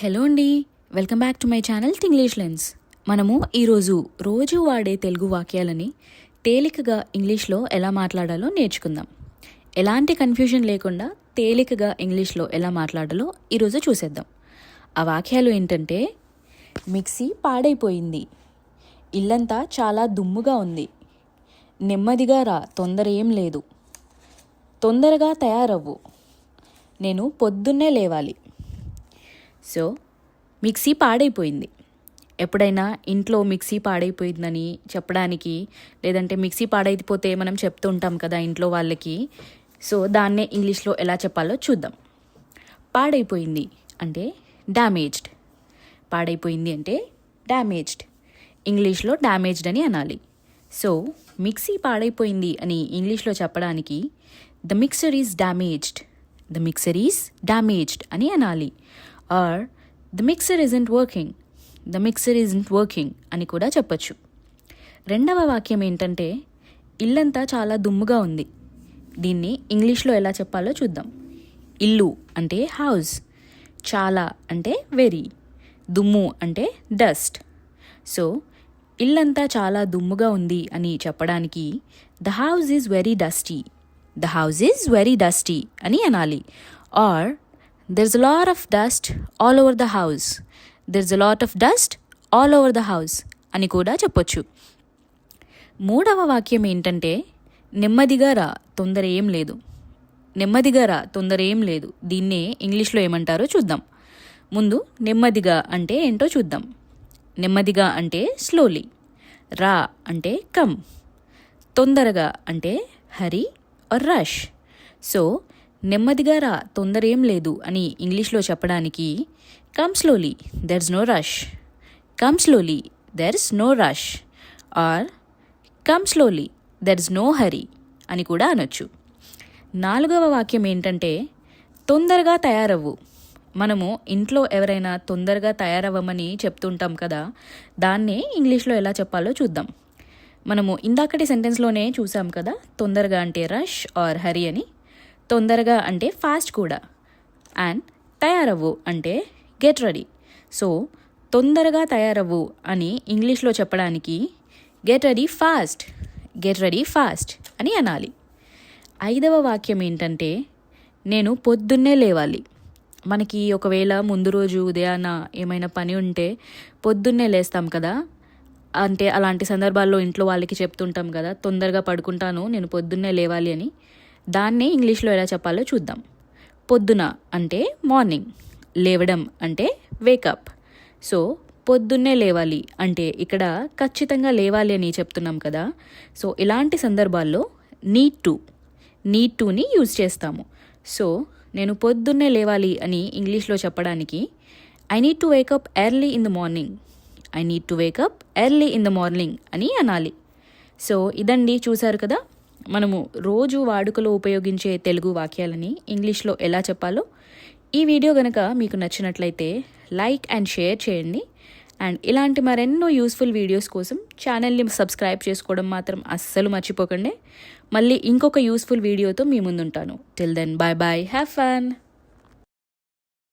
Hello అండి, welcome back to my channel English lens. మనము ఈరోజు రోజు వాడే తెలుగు వాక్యాలని తేలికగా ఇంగ్లీష్లో ఎలా మాట్లాడాలో నేర్చుకుందాం. ఎలాంటి కన్ఫ్యూజన్ లేకుండా తేలికగా ఇంగ్లీష్లో ఎలా మాట్లాడాలో ఈరోజు చూసేద్దాం. ఆ వాక్యాలు ఏంటంటే, మిక్సీ పాడైపోయింది, ఇల్లంతా చాలా దుమ్ముగా ఉంది, నెమ్మదిగా రా, తొందర ఏం లేదు, తొందరగా తయారవ్వు, నేను పొద్దున్నే లేవాలి. సో మిక్సీ పాడైపోయింది. ఎప్పుడైనా ఇంట్లో మిక్సీ పాడైపోయిందని చెప్పడానికి, లేదంటే మిక్సీ పాడైపోతే మనం చెప్తూ ఉంటాం కదా ఇంట్లో వాళ్ళకి. సో దాన్నే ఇంగ్లీష్లో ఎలా చెప్పాలో చూద్దాం. పాడైపోయింది అంటే డ్యామేజ్డ్. పాడైపోయింది అంటే డ్యామేజ్డ్. ఇంగ్లీష్లో డ్యామేజ్డ్ అని అనాలి. సో మిక్సీ పాడైపోయింది అని ఇంగ్లీష్లో చెప్పడానికి the mixer is damaged, the mixer is damaged అని అనాలి. Or the mixer isn't working, the mixer isn't working అని కూడా చెప్పచ్చు. రెండవ వాక్యం ఏంటంటే, ఇల్లంతా చాలా దుమ్ముగా ఉంది. దీన్ని ఇంగ్లీష్లో ఎలా చెప్పాలో చూద్దాం. ఇల్లు అంటే హౌస్, చాలా అంటే వెరీ, దుమ్ము అంటే డస్ట్. సో ఇల్లంతా చాలా దుమ్ముగా ఉంది అని చెప్పడానికి the house is very dusty, the house is very dusty అని అనాలి. Or there's a lot of dust all over the house, there's a lot of dust all over the house అని కూడా చెప్పొచ్చు. మూడవ వాక్యం ఏంటంటే, నెమ్మదిగా రా, తొందర ఏం లేదు. నెమ్మదిగా రా, తొందర ఏం లేదు. దీన్నే ఇంగ్లీష్లో ఏమంటారో చూద్దాం. ముందు నెమ్మదిగా అంటే ఏంటో చూద్దాం. నెమ్మదిగా అంటే స్లోలీ, రా అంటే కమ్, తొందరగా అంటే హరీ ఆర్ రష్. సో నెమ్మదిగా రా, తొందర ఏం లేదు అని ఇంగ్లీష్లో చెప్పడానికి come slowly, there's no rush, come slowly, there's no rush. Or come slowly, there's no hurry అని కూడా అనొచ్చు. నాలుగవ వాక్యం ఏంటంటే, తొందరగా తయారవ్వు. మనము ఇంట్లో ఎవరైనా తొందరగా తయారవ్వమని చెప్తుంటాం కదా, దాన్నే ఇంగ్లీష్లో ఎలా చెప్పాలో చూద్దాం. మనము ఇందాకటి సెంటెన్స్లోనే చూసాం కదా, తొందరగా అంటే రష్ ఆర్ హరీ అని. తొందరగా అంటే ఫాస్ట్ కూడా. అండ్ తయారవ్వు అంటే గెట్ రెడీ. సో తొందరగా తయారవ్వు అని ఇంగ్లీష్లో చెప్పడానికి get ready fast, get ready fast అని అనాలి. ఐదవ వాక్యం ఏంటంటే, నేను పొద్దున్నే లేవాలి. మనకి ఒకవేళ ముందు రోజు ఉదయాన ఏమైనా పని ఉంటే పొద్దున్నే లేస్తాం కదా, అంటే అలాంటి సందర్భాల్లో ఇంట్లో వాళ్ళకి చెప్తుంటాం కదా, తొందరగా పడుకుంటాను, నేను పొద్దున్నే లేవాలి అని. దాన్నే ఇంగ్లీష్లో ఎలా చెప్పాలో చూద్దాం. పొద్దున అంటే మార్నింగ్, లేవడం అంటే వేకప్. సో పొద్దున్నే లేవాలి అంటే ఇక్కడ ఖచ్చితంగా లేవాలి అని చెప్తున్నాం కదా. సో ఇలాంటి సందర్భాల్లో నీడ్ టుని యూజ్ చేస్తాము. సో నేను పొద్దున్నే లేవాలి అని ఇంగ్లీష్లో చెప్పడానికి I need to wake up early in the morning, I need to wake up early in the morning అని అనాలి. సో ఇదండి, చూసారు కదా మనము రోజు వాడుకలో ఉపయోగించే తెలుగు వాక్యాలని ఇంగ్లీష్లో ఎలా చెప్పాలో. ఈ వీడియో కనుక మీకు నచ్చినట్లయితే లైక్ అండ్ షేర్ చేయండి. అండ్ ఇలాంటి మరెన్నో యూస్ఫుల్ వీడియోస్ కోసం ఛానల్ని సబ్స్క్రైబ్ చేసుకోవడం మాత్రం అస్సలు మర్చిపోకండి. మళ్ళీ ఇంకొక యూస్ఫుల్ వీడియోతో మీ ముందుంటాను. Till then, bye bye, have fun.